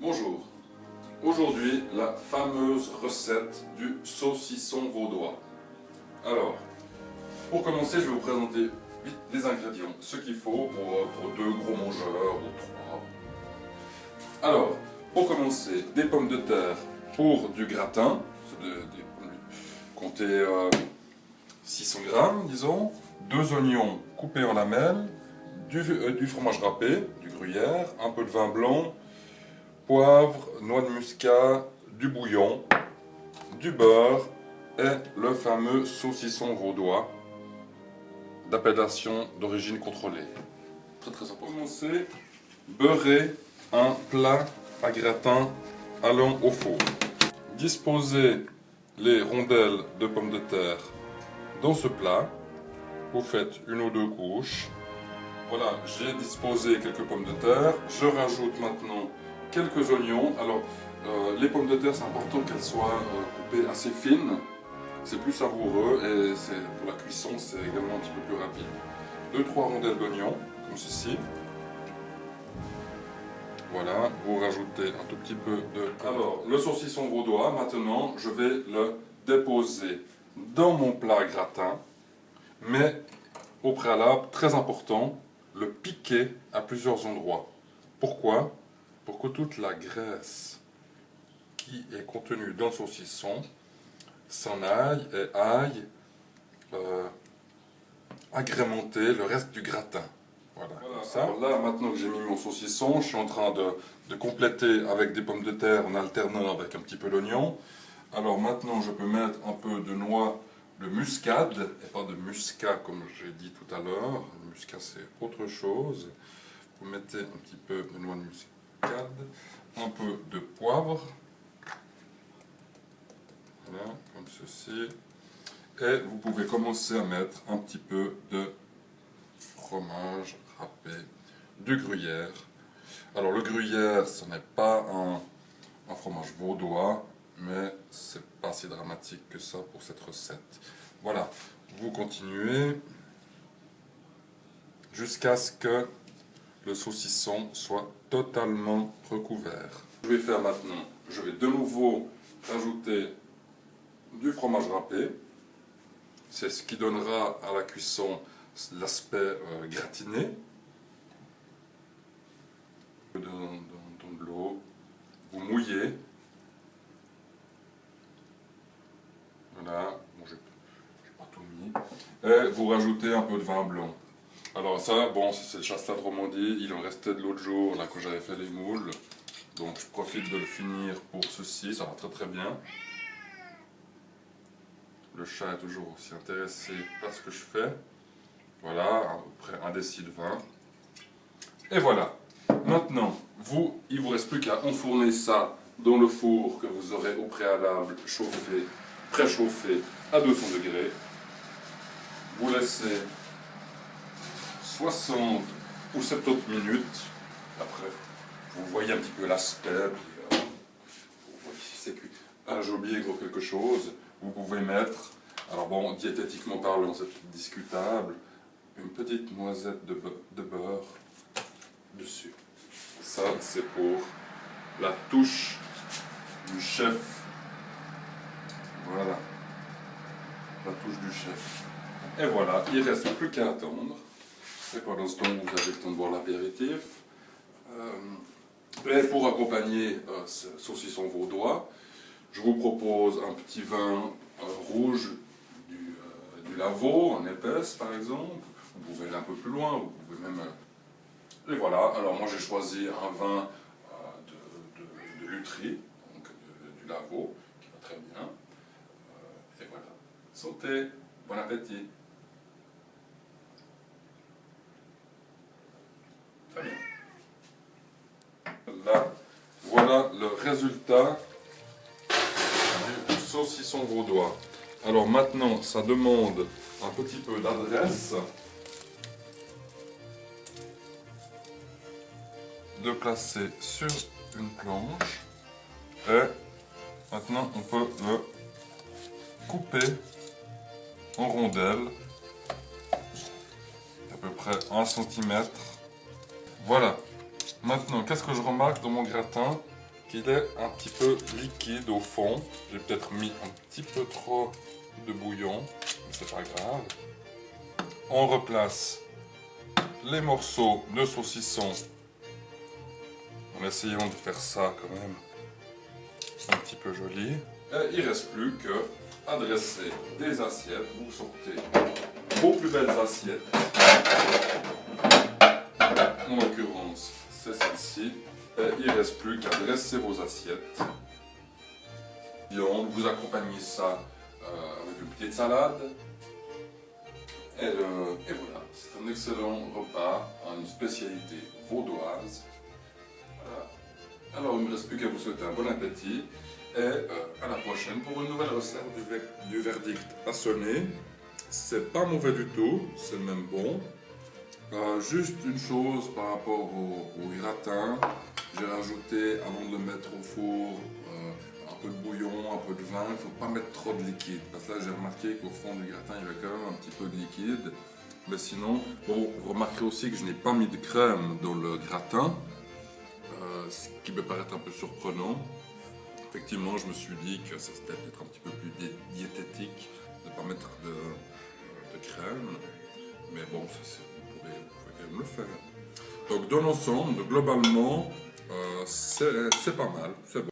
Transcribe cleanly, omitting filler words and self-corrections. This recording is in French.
Bonjour, aujourd'hui la fameuse recette du saucisson vaudois. Alors, pour commencer, je vais vous présenter vite les ingrédients, ce qu'il faut pour deux gros mangeurs ou trois. Alors, pour commencer, des pommes de terre pour du gratin, comptez 600 grammes disons, 2 oignons coupés en lamelles, du fromage râpé, du gruyère, un peu de vin blanc, poivre, noix de muscat, du bouillon, du beurre et le fameux saucisson vaudois d'appellation d'origine contrôlée. Très très important. Pour commencer, beurrer un plat à gratin allant au four. Disposez les rondelles de pommes de terre dans ce plat. Vous faites une ou deux couches. Voilà, j'ai disposé quelques pommes de terre. Je rajoute maintenant quelques oignons. Alors, les pommes de terre, c'est important qu'elles soient coupées assez fines. C'est plus savoureux et pour la cuisson, c'est également un petit peu plus rapide. 2-3 rondelles d'oignons, comme ceci. Voilà, vous rajoutez un tout petit peu de... Alors, le saucisson vaudois, maintenant, je vais le déposer dans mon plat gratin. Mais, au préalable, très important, le piquer à plusieurs endroits. Pourquoi? Pour que toute la graisse qui est contenue dans le saucisson s'en aille et aille agrémenter le reste du gratin. Voilà. Ça. Alors là, maintenant que j'ai mis mon saucisson, je suis en train de compléter avec des pommes de terre en alternant avec un petit peu d'oignon. Alors maintenant, je peux mettre un peu de noix de muscade, et pas de muscat comme j'ai dit tout à l'heure. Le muscat, c'est autre chose. Vous mettez un petit peu de noix de muscade, un peu de poivre. Voilà, comme ceci. Et vous pouvez commencer à mettre un petit peu de fromage râpé, du gruyère. Alors le gruyère, ce n'est pas un fromage vaudois, mais c'est pas si dramatique que ça pour cette recette. Voilà, vous continuez jusqu'à ce que le saucisson soit totalement recouvert. Je vais faire maintenant, je vais de nouveau rajouter du fromage râpé. C'est ce qui donnera à la cuisson l'aspect gratiné. Dans de l'eau, vous mouillez. Voilà, bon, j'ai pas tout mis. Et vous rajoutez un peu de vin blanc. Alors ça, bon, c'est le chasselas de Romandie, il en restait de l'autre jour, là, quand j'avais fait les moules. Donc je profite de le finir pour ceci, ça va très très bien. Le chat est toujours aussi intéressé par ce que je fais. Voilà, à peu près 1 déci de vin. Et voilà. Maintenant, il ne vous reste plus qu'à enfourner ça dans le four que vous aurez au préalable chauffé, préchauffé à 200 degrés. Vous laissez 60 ou 70 minutes. Après, vous voyez un petit peu l'aspect. Vous voyez si c'est cuit. Ah, j'ai oublié quelque chose. Vous pouvez mettre, alors bon, diététiquement parlant, c'est discutable, une petite noisette de beurre dessus. Ça, c'est pour la touche du chef. Voilà. La touche du chef. Et voilà, il ne reste plus qu'à attendre. Et pendant ce temps, vous avez le temps de boire l'apéritif. Et pour accompagner ce saucisson vaudois, je vous propose un petit vin rouge du Lavaux, en épaisse par exemple. Vous pouvez aller un peu plus loin, vous pouvez même... Et voilà, alors moi j'ai choisi un vin de Lutry, donc du Lavaux, qui va très bien. Et voilà, santé, bon appétit. Très bien. Là, voilà le résultat du saucisson vaudois. Alors maintenant, ça demande un petit peu d'adresse. De placer sur une planche. Et maintenant, on peut le couper en rondelles. À peu près 1 cm. Voilà. Maintenant, qu'est-ce que je remarque dans mon gratin? qu'il est un petit peu liquide au fond. J'ai peut-être mis un petit peu trop de bouillon, mais c'est pas grave. On replace les morceaux de saucisson en essayant de faire ça quand même un petit peu joli. Et il ne reste plus qu'à dresser des assiettes. Vous sortez vos plus belles assiettes. En l'occurrence, c'est celle-ci. Et il ne reste plus qu'à dresser vos assiettes. Viande, vous accompagnez ça avec une petite salade. Et voilà, c'est un excellent repas, une spécialité vaudoise. Voilà. Alors il ne me reste plus qu'à vous souhaiter un bon appétit et à la prochaine pour une nouvelle recette. Du verdict a sonné. C'est pas mauvais du tout, c'est même bon. Juste une chose par rapport au gratin, j'ai rajouté avant de le mettre au four un peu de bouillon, un peu de vin. Il ne faut pas mettre trop de liquide parce que là j'ai remarqué qu'au fond du gratin il y avait quand même un petit peu de liquide. Mais sinon, bon, vous remarquerez aussi que je n'ai pas mis de crème dans le gratin, ce qui me paraît un peu surprenant. Effectivement, je me suis dit que ça c'était peut-être un petit peu plus diététique de ne pas mettre de crème. Mais bon, ça, vous pouvez quand même le faire. Donc dans l'ensemble, globalement, c'est pas mal, c'est bon.